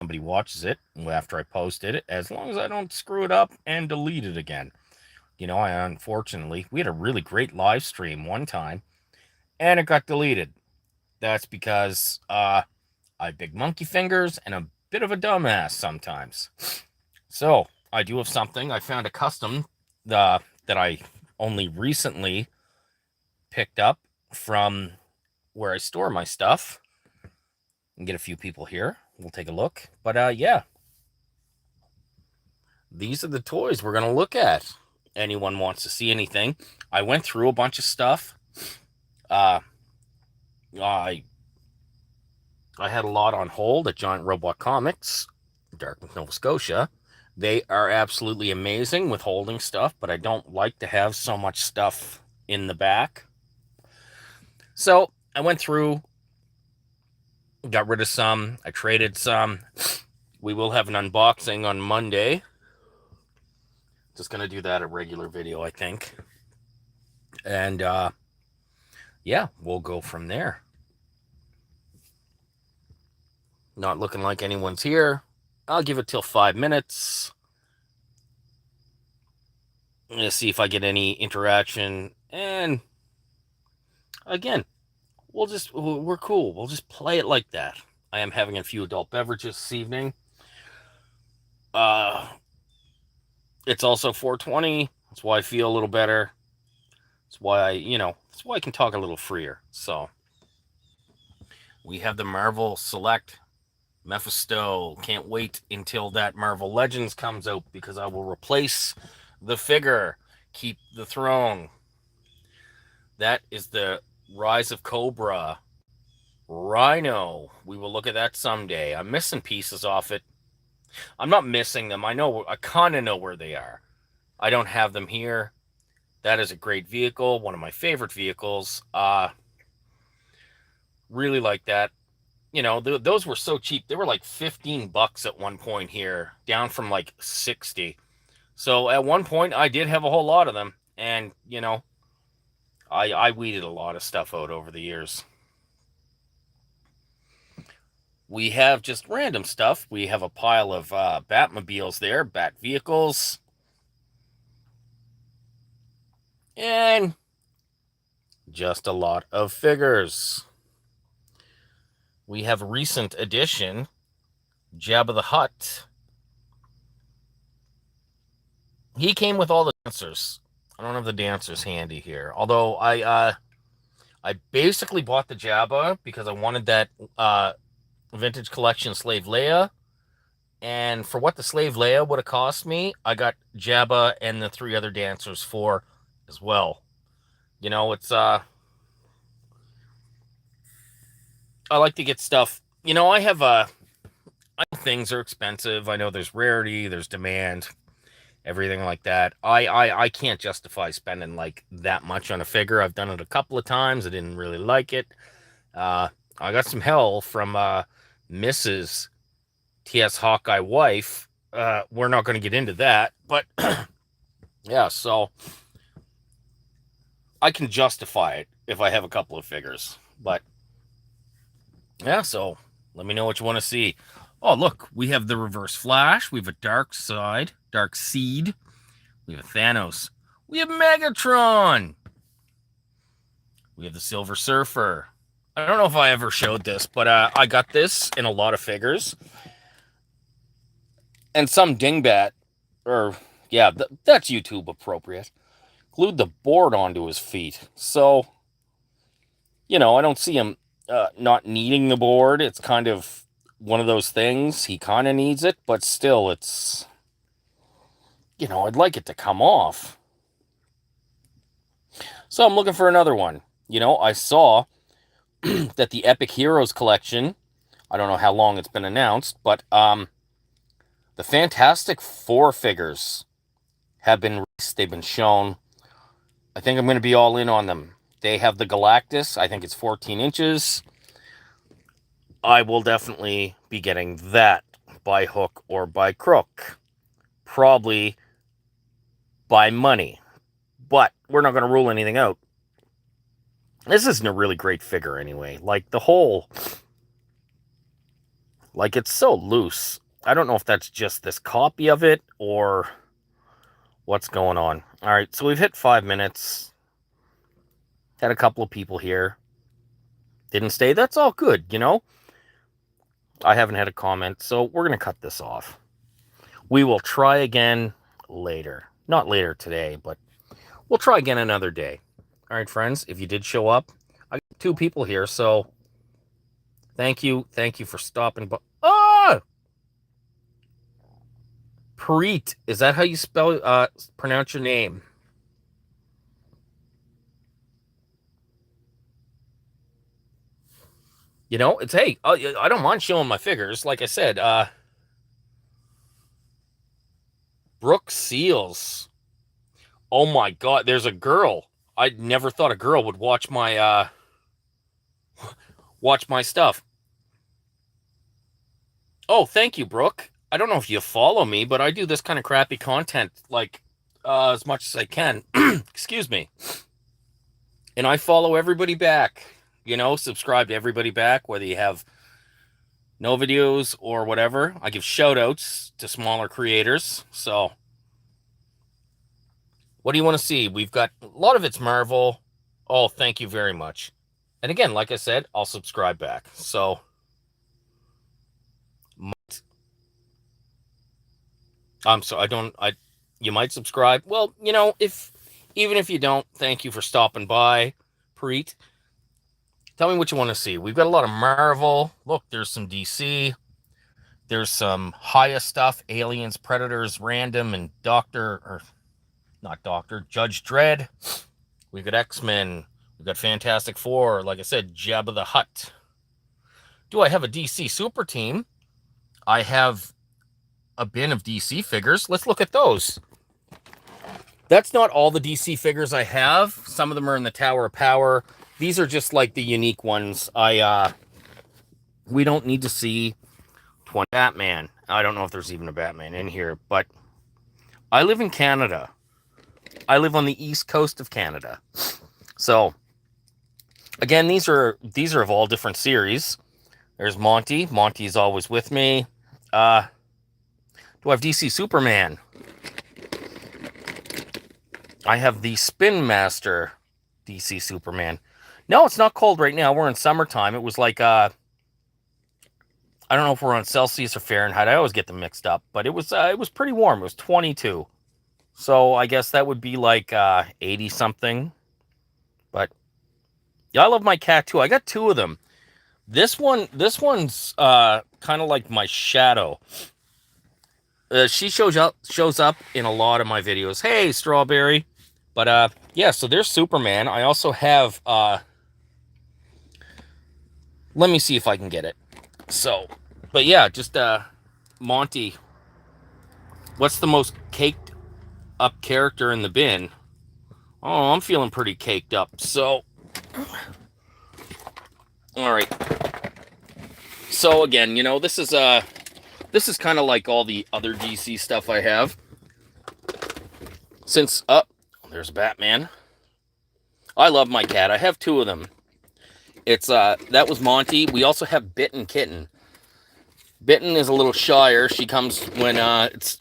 somebody watches it after I posted it, as long as I don't screw it up and delete it again. I unfortunately, we had a really great live stream one time and it got deleted. That's because I have big monkey fingers and a bit of a dumbass sometimes. So I do have something. I found a custom that I only recently picked up from where I store my stuff. And get a few people here. We'll take a look. But yeah, these are the toys we're gonna look at. Anyone wants to see anything? I went through a bunch of stuff. Uh, I I had a lot on hold at Giant Robot Comics, Dartmouth, Nova Scotia. They are absolutely amazing with holding stuff, but I don't like to have so much stuff in the back. So I went through, got rid of some, I traded some. We will have an unboxing on Monday. Just gonna do that a regular video, I think. And yeah, we'll go from there. Not looking like anyone's here. I'll give it till 5 minutes. I'm gonna see if I get any interaction. And again, we're cool. We'll just play it like that. I am having a few adult beverages this evening. Uh, it's also 4:20. That's why I feel a little better. That's why that's why I can talk a little freer. So we have the Marvel Select Mephisto. Can't wait until that Marvel Legends comes out because I will replace the figure, keep the throne. That is the Rise of Cobra. Rhino. We will look at that someday. I'm missing pieces off it. I'm not missing them. I kind of know where they are. I don't have them here. That is a great vehicle, one of my favorite vehicles. Really like that. Those were so cheap. They were like $15 at one point here, down from like 60. So at one point, I did have a whole lot of them, and I weeded a lot of stuff out over the years. We have just random stuff. We have a pile of Batmobiles there, Bat vehicles, and just a lot of figures. We have a recent addition, Jabba the Hutt. He came with all the dancers. I don't have the dancers handy here. Although I basically bought the Jabba because I wanted that vintage collection Slave Leia. And for what the Slave Leia would have cost me, I got Jabba and the 3 other dancers for as well. It's I like to get stuff. I know things are expensive. I know there's rarity, there's demand, everything like that. I can't justify spending like that much on a figure. I've done it a couple of times. I didn't really like it. I got some hell from Mrs. T.S. Hawkeye wife. We're not going to get into that, but yeah, so I can justify it if I have a couple of figures. But yeah, so let me know what you want to see. Oh, look, we have the Reverse Flash. We have a Dark Seed. We have a Thanos. We have Megatron. We have the Silver Surfer. I don't know if I ever showed this, but I got this in a lot of figures. And some dingbat, or yeah, that's YouTube appropriate, glued the board onto his feet. So, I don't see him not needing the board. It's kind of one of those things. He kind of needs it, but still, it's, I'd like it to come off. So I'm looking for another one. I saw that the Epic Heroes collection, I don't know how long it's been announced, but the Fantastic Four figures have been released. They've been shown. I think I'm going to be all in on them. They have the Galactus. I think it's 14 inches. I will definitely be getting that by hook or by crook. Probably by money. But we're not going to rule anything out. This isn't a really great figure anyway. Like the whole Like, it's so loose. I don't know if that's just this copy of it or what's going on. All right, so we've hit 5 minutes. Had a couple of people here. Didn't stay. That's all good, you know? I haven't had a comment, so we're going to cut this off. We will try again later. Not later today, but we'll try again another day. All right, friends, if you did show up, I got 2 people here, so thank you. Thank you for stopping by. Ah! Preet, is that how you pronounce your name? You know, it's, hey, I don't mind showing my figures. Like I said, Brooke Seals. Oh my God, there's a girl. I never thought a girl would watch my stuff. Oh, thank you, Brooke. I don't know if you follow me, but I do this kind of crappy content like as much as I can. Excuse me. And I follow everybody back. You know, subscribe to everybody back, whether you have no videos or whatever. I give shout outs to smaller creators. So what do you want to see? We've got a lot of it's Marvel. Oh, thank you very much. And again, like I said, I'll subscribe back. So you might subscribe. Well, you know, even if you don't, thank you for stopping by, Preet. Tell me what you want to see. We've got a lot of Marvel. Look, there's some DC. There's some Haya stuff, Aliens, Predators, Random, and Judge Dredd. We've got X-Men. We've got Fantastic Four. Like I said, Jabba the Hutt. Do I have a DC super team? I have a bin of DC figures. Let's look at those. That's not all the DC figures I have. Some of them are in the Tower of Power. These are just like the unique ones. We don't need to see Batman. I don't know if there's even a Batman in here, but I live in Canada. I live on the east coast of Canada. So again, these are of all different series. There's Monty. Monty's always with me. Do I have DC Superman? I have the Spin Master DC Superman. No, it's not cold right now. We're in summertime. It was like, I don't know if we're on Celsius or Fahrenheit. I always get them mixed up, but it was pretty warm. It was 22. So I guess that would be like 80 something. But yeah, I love my cat too. I got 2 of them. This one's kind of like my shadow. She shows up in a lot of my videos. Hey, Strawberry. But yeah, so there's Superman. I also have let me see if I can get it. So, but yeah, just Monty. What's the most caked up character in the bin? Oh, I'm feeling pretty caked up. So, all right. So again, you know, this is kind of like all the other DC stuff I have. Since there's Batman. I love my cat. I have 2 of them. It's that was Monty. We also have Bitten Kitten. Bitten is a little shyer. She comes when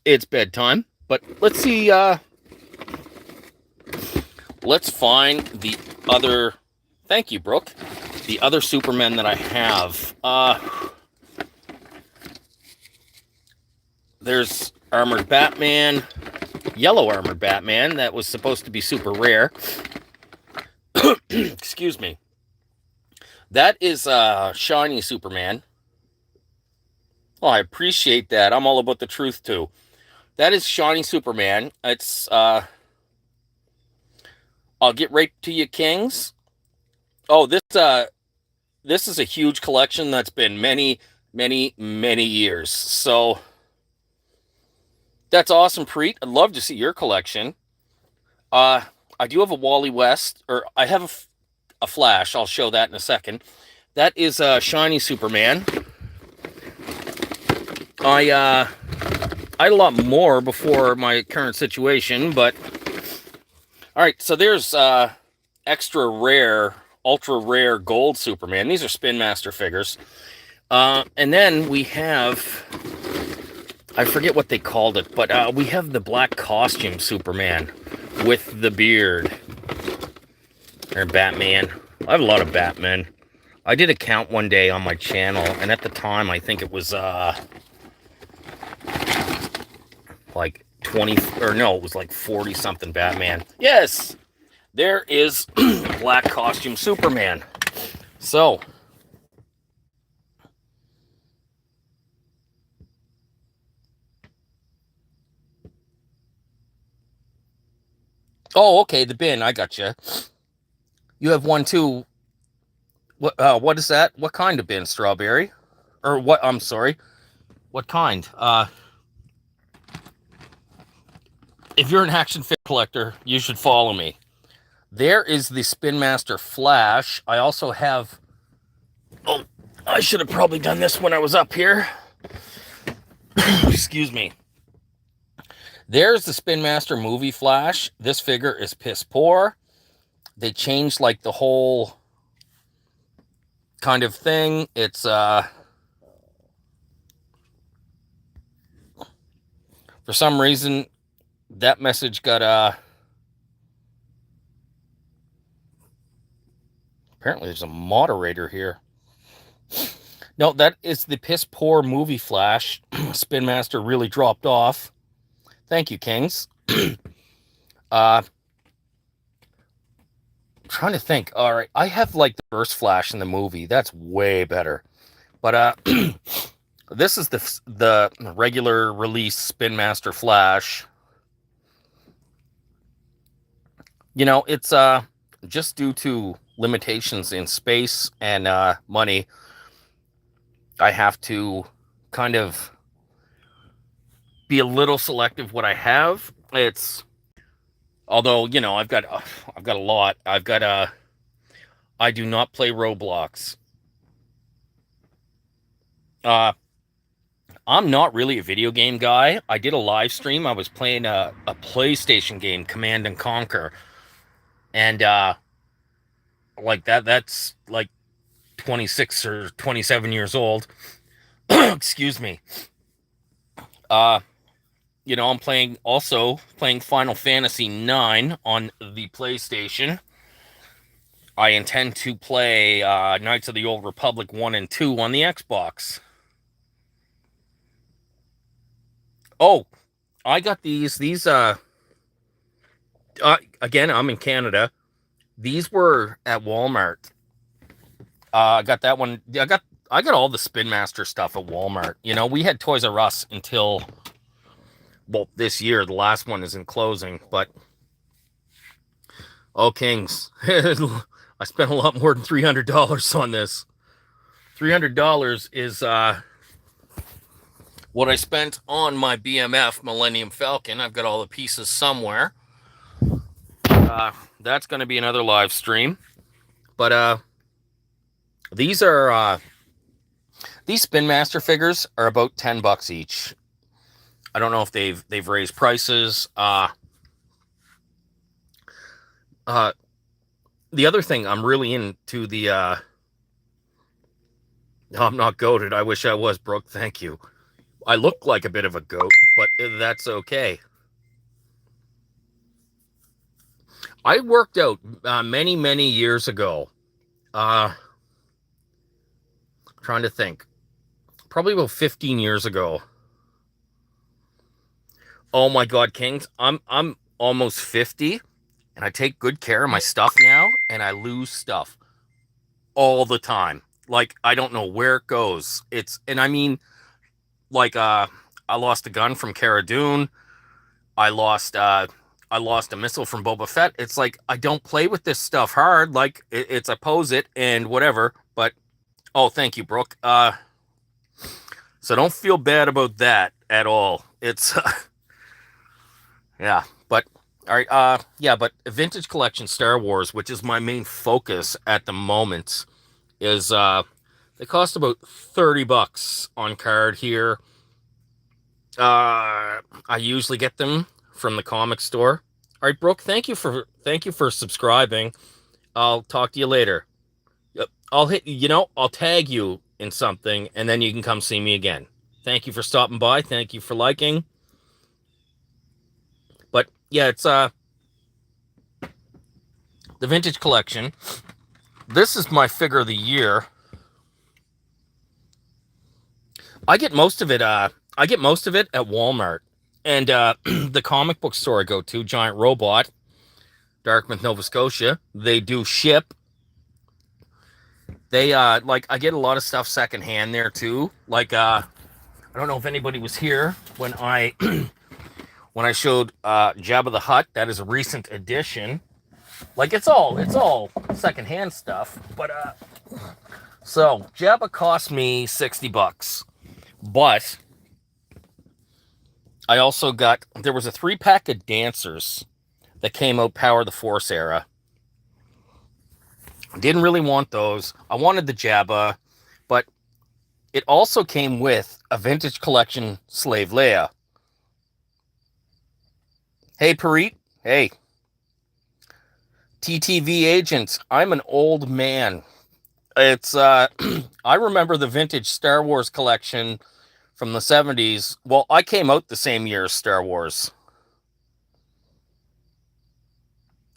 it's bedtime. But let's see. Let's find the other. Thank you, Brooke. The other Superman that I have. There's Armored Batman, Yellow Armored Batman. That was supposed to be super rare. Excuse me. That is Shiny Superman. Oh, I appreciate that. I'm all about the truth too. That is Shiny Superman. It's I'll get right to you, Kings. Oh, this is a huge collection that's been many years. So that's awesome, Preet. I'd love to see your collection. I do have a Wally West, or I have a Flash. I'll show that in a second. That is Shiny Superman. I had a lot more before my current situation, but all right. So there's extra rare, ultra rare gold Superman. These are Spin Master figures. And then we have, I forget what they called it, but we have the black costume Superman with the beard. Or Batman. I have a lot of Batman. I did a count one day on my channel, and at the time, I think it was, like 20, or no, it was like 40-something Batman. Yes! There is black costume Superman. So, oh, okay, the bin. I got you. You have one too. What is that? What kind of bin? Strawberry, or what? I'm sorry. What kind? If you're an action figure collector, you should follow me. There is the Spin Master Flash. I also have. Oh, I should have probably done this when I was up here. Excuse me. There's the Spin Master Movie Flash. This figure is piss poor. They changed like the whole kind of thing. It's for some reason that message got apparently there's a moderator here. No, that is the piss poor movie Flash. Spin Master really dropped off. Thank you, Kings. Trying to think. All right, I have like the first Flash in the movie. That's way better. But this is the regular release Spin Master Flash. You know, it's just due to limitations in space and money. I have to kind of be a little selective what I have. It's, although, you know, I've got a lot. I do not play Roblox. I'm not really a video game guy. I did a live stream. I was playing a PlayStation game, Command and Conquer. And like that's like 26 or 27 years old. Excuse me. You know, I'm playing Final Fantasy 9 on the PlayStation. I intend to play Knights of the Old Republic 1 and 2 on the Xbox. Oh, I got these again, I'm in Canada. These were at Walmart. I got that one. I got all the Spin Master stuff at Walmart. You know, we had Toys R Us until, well, this year. The last one is in closing, but oh, Kings. I spent a lot more than $300 on this. $300 is what I spent on my BMF Millennium Falcon. I've got all the pieces somewhere. That's going to be another live stream. But these are these Spin Master figures are about $10 each. I don't know if they've raised prices. The other thing, I'm really into the I'm not goated. I wish I was, Brooke. Thank you. I look like a bit of a goat, but that's okay. I worked out many, many years ago. Trying to think. Probably about 15 years ago. Oh my God, Kings. I'm almost 50, and I take good care of my stuff now, and I lose stuff all the time. Like, I don't know where it goes. And I mean, like, I lost a gun from Cara Dune. I lost a missile from Boba Fett. It's like, I don't play with this stuff hard. Like, I pose it and whatever. But, oh, thank you, Brooke. So don't feel bad about that at all. It's, yeah. But, all right. Yeah, but Vintage Collection Star Wars, which is my main focus at the moment, is, they cost about $30 on card here. I usually get them from the comic store. All right, Brooke, thank you for subscribing. I'll talk to you later. I'll tag you in something, and then you can come see me again. Thank you for stopping by. Thank you for liking. But yeah, it's the vintage collection. This is my figure of the year. I get most of it at Walmart. And the comic book store I go to, Giant Robot, Dartmouth, Nova Scotia, they do ship. They like, I get a lot of stuff secondhand there too. Like I don't know if anybody was here when I when I showed Jabba the Hutt. That is a recent addition. Like it's all secondhand stuff. But so Jabba cost me $60. But I also got, there was a 3-pack of Dancers that came out Power of the Force era. Didn't really want those. I wanted the Jabba, but it also came with a vintage collection Slave Leia. Hey, Parit. Hey. TTV agents. I'm an old man. It's, I remember the vintage Star Wars collection from the 70s. Well, I came out the same year as Star Wars.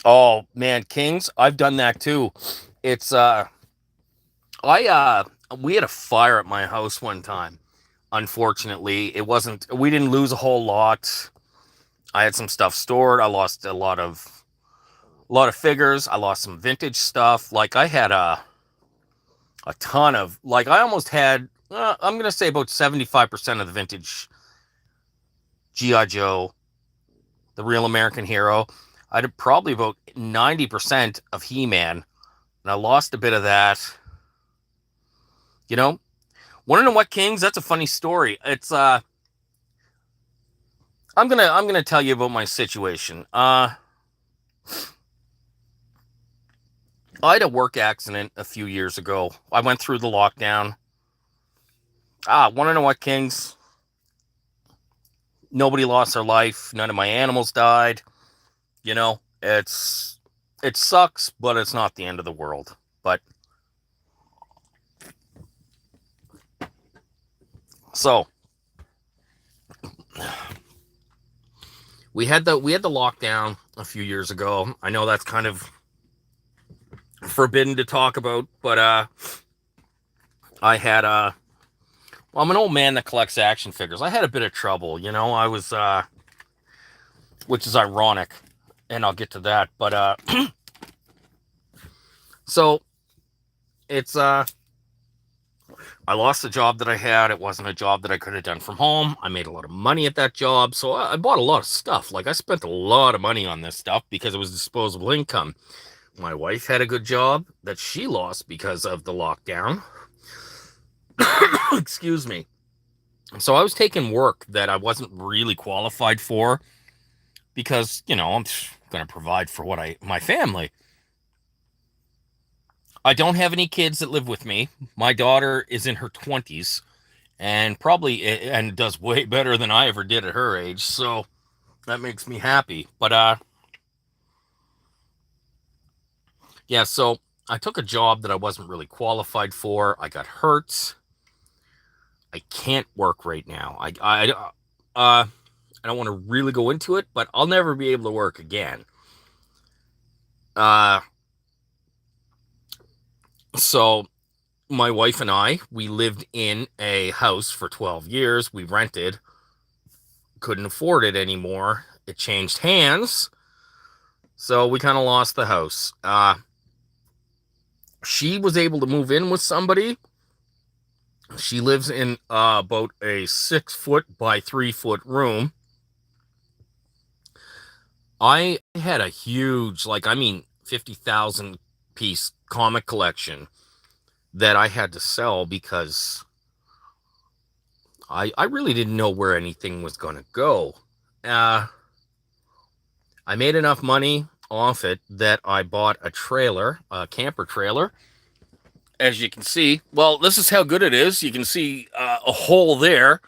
Oh, man, Kings, I've done that too. It's, we had a fire at my house one time. Unfortunately, we didn't lose a whole lot. I had some stuff stored. I lost a lot of figures. I lost some vintage stuff. Like I had a ton of, like I almost had, I'm going to say about 75% of the vintage G.I. Joe, the Real American Hero. I had probably about 90% of He-Man, and I lost a bit of that. You know, want to know what, Kings? That's a funny story. It's I'm gonna tell you about my situation. I had a work accident a few years ago. I went through the lockdown. Want to know what, Kings? Nobody lost their life. None of my animals died. You know, it sucks, but it's not the end of the world. But so we had the lockdown a few years ago. I know that's kind of forbidden to talk about, but I had well, I'm an old man that collects action figures. I had a bit of trouble, you know. I was which is ironic, and I'll get to that, but so it's I lost the job that I had. It wasn't a job that I could have done from home. I made a lot of money at that job, so I bought a lot of stuff. Like I spent a lot of money on this stuff because it was disposable income. My wife had a good job that she lost because of the lockdown. Excuse me. So I was taking work that I wasn't really qualified for because, you know, I'm going to provide for my family. I don't have any kids that live with me. My daughter is in her 20s and does way better than I ever did at her age. So that makes me happy. But, yeah, so I took a job that I wasn't really qualified for. I got hurt. I can't work right now. I don't want to really go into it, but I'll never be able to work again. So my wife and we lived in a house for 12 years. We rented, couldn't afford it anymore. It changed hands. So we kind of lost the house. She was able to move in with somebody. She lives in about a 6-foot by 3-foot room. I had a huge, 50,000 piece comic collection that I had to sell because I really didn't know where anything was going to go. I made enough money off it that I bought a camper trailer. As you can see, well, this is how good it is. You can see a hole there.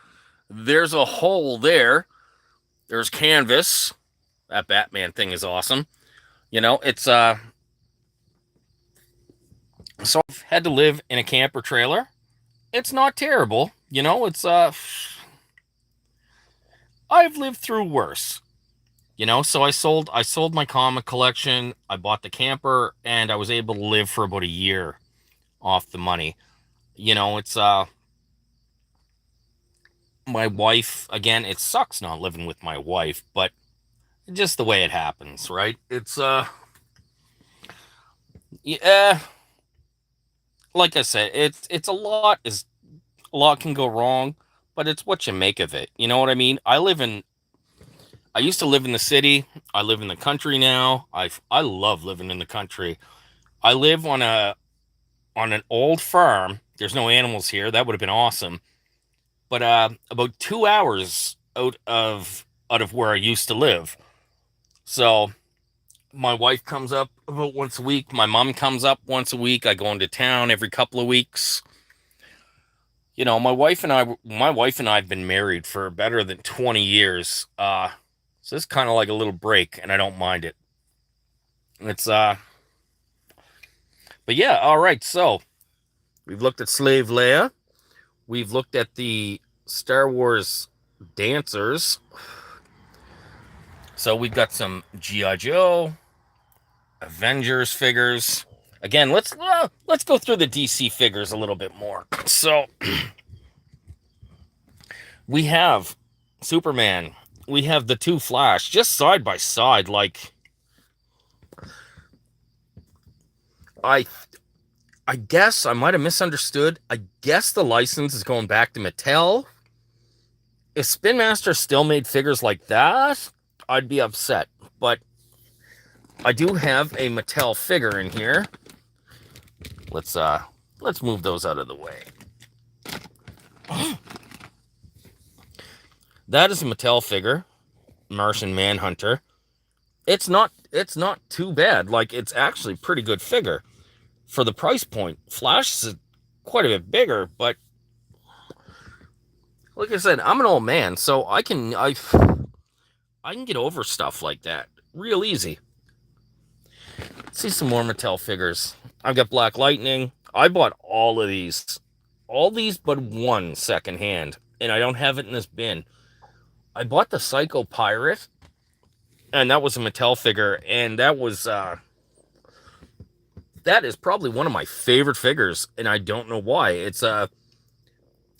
There's a hole there. There's canvas. That Batman thing is awesome. You know, it's so I've had to live in a camper trailer, it's not terrible. I've lived through worse. So I sold my comic collection, I bought the camper, and I was able to live for about a year off the money. It's my wife again, it sucks not living with my wife, but just the way it happens, right? It's yeah, like I said, a lot can go wrong, but it's what you make of it. You know what I mean? I used to live in the city. I live in the country now. I love living in the country. I live on an old farm. There's no animals here. That would have been awesome. But about 2 hours out of where I used to live. So my wife comes up about once a week. My mom comes up once a week. I go into town every couple of weeks. My wife and I have been married for better than 20 years. So it's kind of like a little break, and I don't mind it. It's but yeah, all right. So we've looked at Slave Leia. We've looked at the Star Wars dancers. So we've got some GI Joe, Avengers figures. Again, let's go through the DC figures a little bit more. So we have Superman. We have the two Flash just side by side. Like I I guess I might have misunderstood. I guess the license is going back to Mattel. If Spin Master still made figures like that, I'd be upset. But I do have a Mattel figure in here. Let's move those out of the way. That is a Mattel figure, Martian Manhunter. It's not too bad. Like, it's actually a pretty good figure for the price point. Flash is quite a bit bigger, but like I said, I'm an old man, so I can get over stuff like that real easy. Let's see some more Mattel figures. I've got Black Lightning. I bought all these but one secondhand, and I don't have it in this bin. I bought the Psycho Pirate, and that was a Mattel figure, and that is probably one of my favorite figures, and I don't know why. It's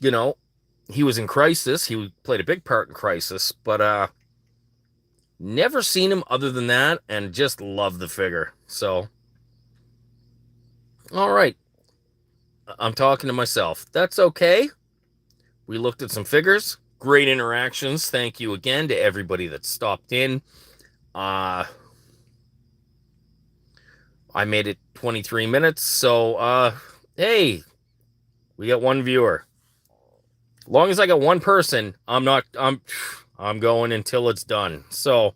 you know, he was in Crisis. He played a big part in Crisis, but never seen him other than that, and just love the figure. So, all right, I'm talking to myself. That's okay. We looked at some figures. Great interactions. Thank you again to everybody that stopped in. I made it 23 minutes, so hey, we got one viewer. As long as I got one person, I'm going until it's done. So,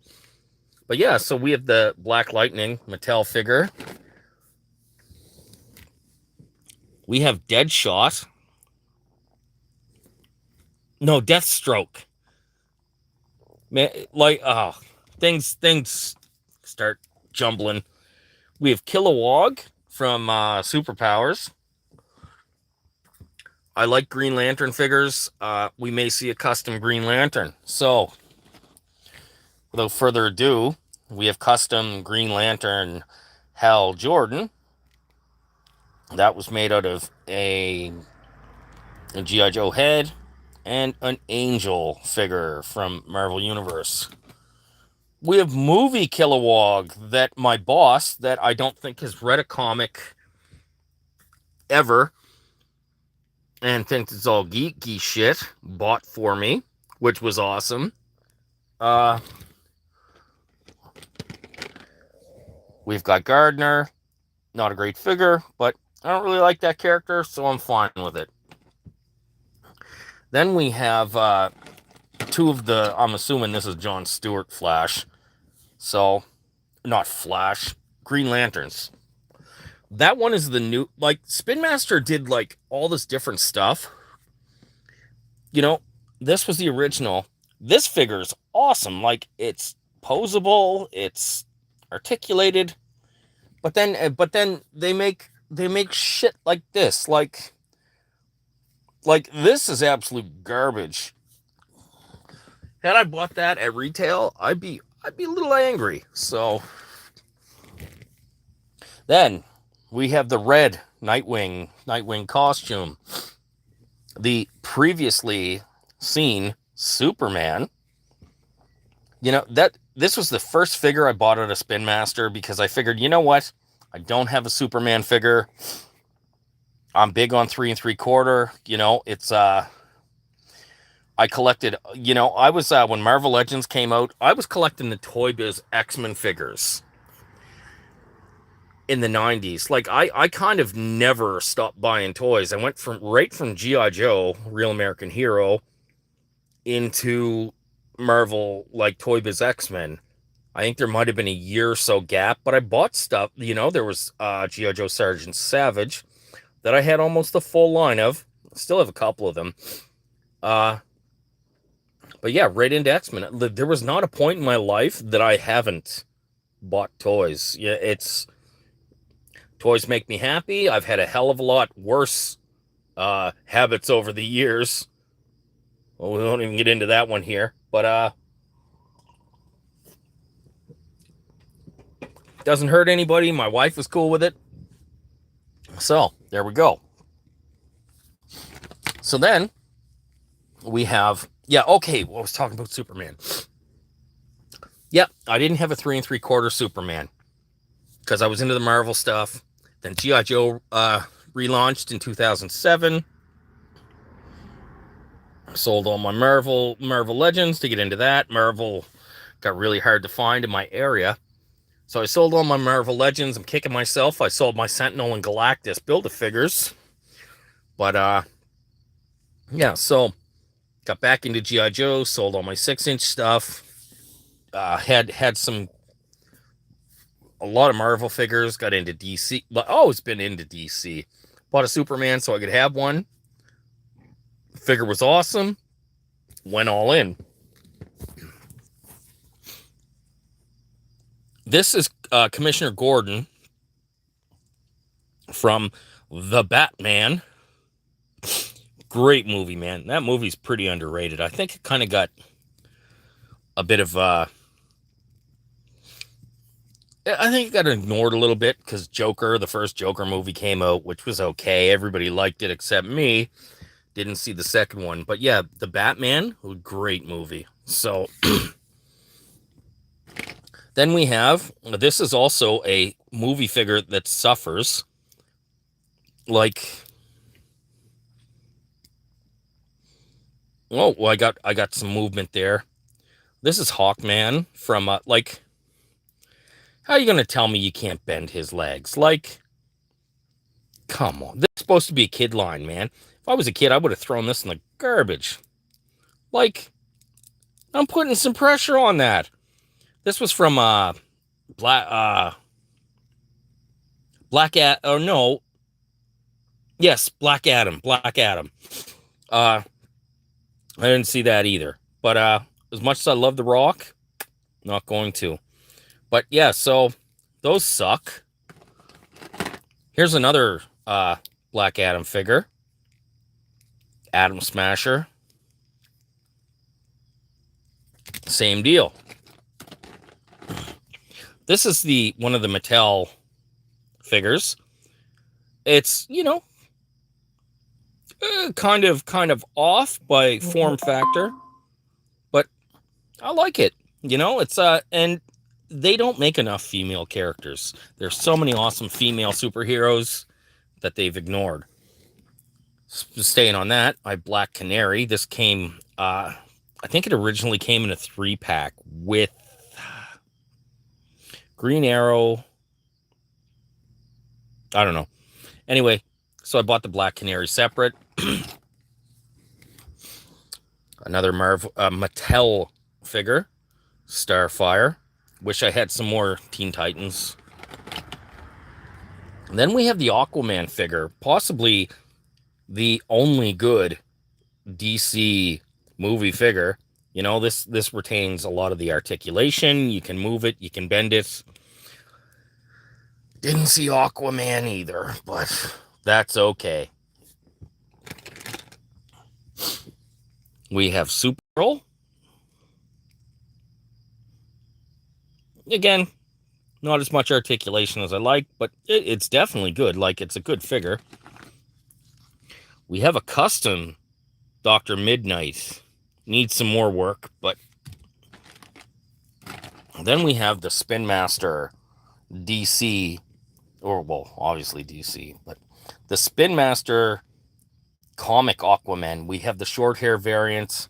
but yeah, so we have the Black Lightning Mattel figure. We have Deadshot. No, Deathstroke. Man, like, things start jumbling. We have Kilowog from Superpowers. I like Green Lantern figures. We may see a custom Green Lantern. So, without further ado, we have custom Green Lantern Hal Jordan. That was made out of a G.I. Joe head and an Angel figure from Marvel Universe. We have movie Kilowog that my boss, that I don't think has read a comic ever and thinks it's all geeky shit, bought for me, which was awesome. We've got Gardner. Not a great figure, but I don't really like that character, so I'm fine with it. Then we have two of the, I'm assuming this is John Stewart Flash. So, not Flash, Green Lanterns. That one is the new, like, Spin Master did, like, all this different stuff. This was the original. This figure is awesome. Like, it's posable, it's articulated, but then they make shit like this. Like, Like, this is absolute garbage. Had I bought that at retail, I'd be a little angry. So then we have the red Nightwing costume. The previously seen Superman. You know, that this was the first figure I bought at a Spin Master because I figured, you know what? I don't have a Superman figure. I'm big on 3 3/4. You know, it's I collected, you know, I was when Marvel Legends came out, I was collecting the Toy Biz X-Men figures in the 90s. Like, I kind of never stopped buying toys. I went from G.I. Joe, Real American Hero, into Marvel, like Toy Biz X-Men. I think there might have been a year or so gap, but I bought stuff. You know, there was G.I. Joe Sergeant Savage that I had almost the full line of. Still have a couple of them. But yeah, right into X-Men. There was not a point in my life that I haven't bought toys. Yeah, toys make me happy. I've had a hell of a lot worse habits over the years. Well, we won't even get into that one here, but doesn't hurt anybody. My wife was cool with it. So there we go. So then we have, yeah, okay. Well, I was talking about Superman. Yeah, I didn't have a 3 3/4 Superman because I was into the Marvel stuff. Then G.I. Joe relaunched in 2007. Sold all my Marvel Legends to get into that. Marvel got really hard to find in my area. So I sold all my Marvel Legends. I'm kicking myself. I sold my Sentinel and Galactus Build-A-Figures. But yeah, so got back into G.I. Joe, sold all my 6-inch stuff. Had a lot of Marvel figures, got into DC, but always been into DC. Bought a Superman so I could have one. Figure was awesome. Went all in. This is Commissioner Gordon from The Batman. Great movie, man. That movie's pretty underrated. I think it kind of got a bit of I think it got ignored a little bit because Joker, the first Joker movie came out, which was okay. Everybody liked it except me. Didn't see the second one. But yeah, The Batman, a great movie. So then we have, this is also a movie figure that suffers. Like, oh, well, I got some movement there. This is Hawkman from, like, how are you going to tell me you can't bend his legs? Like, come on. This is supposed to be a kid line, man. If I was a kid, I would have thrown this in the garbage. Like, I'm putting some pressure on that. This was from Black Adam. Oh no, yes, Black Adam. I didn't see that either. But as much as I love The Rock, not going to. But yeah, so those suck. Here's another Black Adam figure. Atom Smasher. Same deal. This is one of the Mattel figures. It's, you know, kind of off by form factor, but I like it. You know, it's and they don't make enough female characters. There's so many awesome female superheroes that they've ignored. Staying on that, I have Black Canary. This came, I think it originally came in a 3-pack with Green Arrow. I don't know. Anyway, so I bought the Black Canary separate. Another Mattel figure, Starfire. Wish I had some more Teen Titans. And then we have the Aquaman figure, possibly the only good DC movie figure. You know, this retains a lot of the articulation. You can move it, you can bend it. Didn't see Aquaman either, but that's okay. We have Supergirl. Again, not as much articulation as I like, but it's definitely good. Like, it's a good figure. We have a custom Dr. Midnight. Needs some more work, but then we have the Spin Master DC, or, well, obviously DC, but the Spin Master comic Aquaman. We have the short hair variants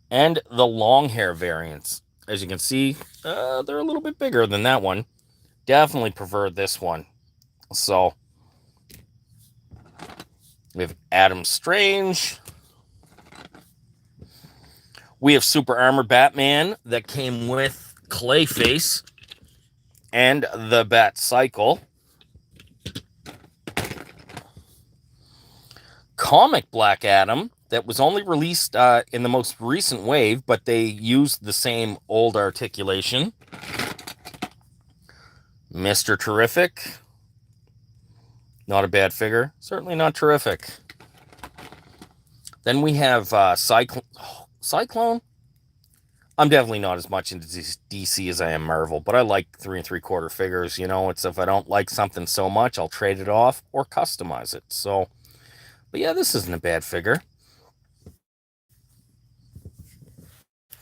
and the long hair variants. As you can see, they're a little bit bigger than that one. Definitely prefer this one. So we have Adam Strange. We have Super Armor Batman that came with Clayface and the Bat Cycle. Comic Black Adam that was only released in the most recent wave, but they used the same old articulation. Mr. Terrific. Not a bad figure. Certainly not terrific. Then we have Cyclone. I'm definitely not as much into DC as I am Marvel, but I like 3 3/4 figures. You know, it's if I don't like something so much, I'll trade it off or customize it. So, but yeah, this isn't a bad figure.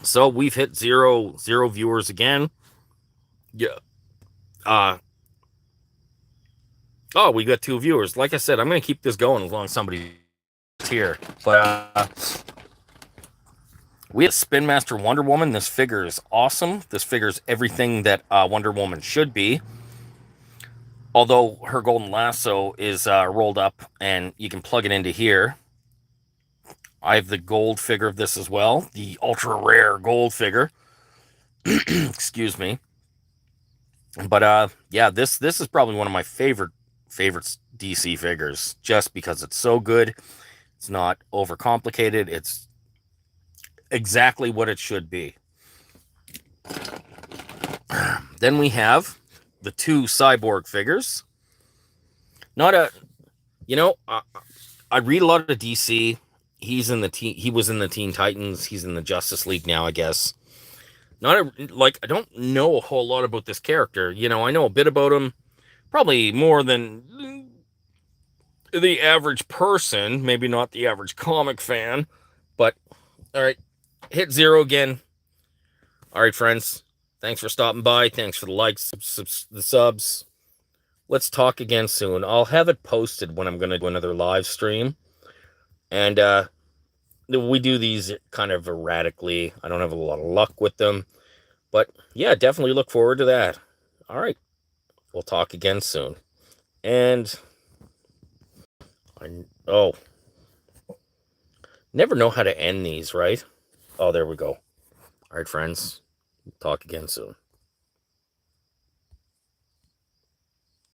So we've hit zero viewers again. Yeah. Oh, we got 2 viewers. Like I said, I'm going to keep this going as long as somebody's here. But we have Spin Master Wonder Woman. This figure is awesome. This figure is everything that Wonder Woman should be. Although her golden lasso is rolled up and you can plug it into here. I have the gold figure of this as well. The ultra rare gold figure. Excuse me. But yeah, this is probably one of my favorite DC figures, just because it's so good. It's not overcomplicated. It's exactly what it should be. Then we have the 2 Cyborg figures. Not a, you know, I read a lot of DC. He was in the Teen Titans. He's in the Justice League now, I guess. I don't know a whole lot about this character. You know, I know a bit about him, probably more than the average person, maybe not the average comic fan, but all right, hit 0 again. All right, friends, thanks for stopping by. Thanks for the likes, the subs. Let's talk again soon. I'll have it posted when I'm going to do another live stream. And we do these kind of erratically. I don't have a lot of luck with them. But yeah, definitely look forward to that. All right. We'll talk again soon. And never know how to end these, right? Oh, there we go. All right, friends. Talk again soon.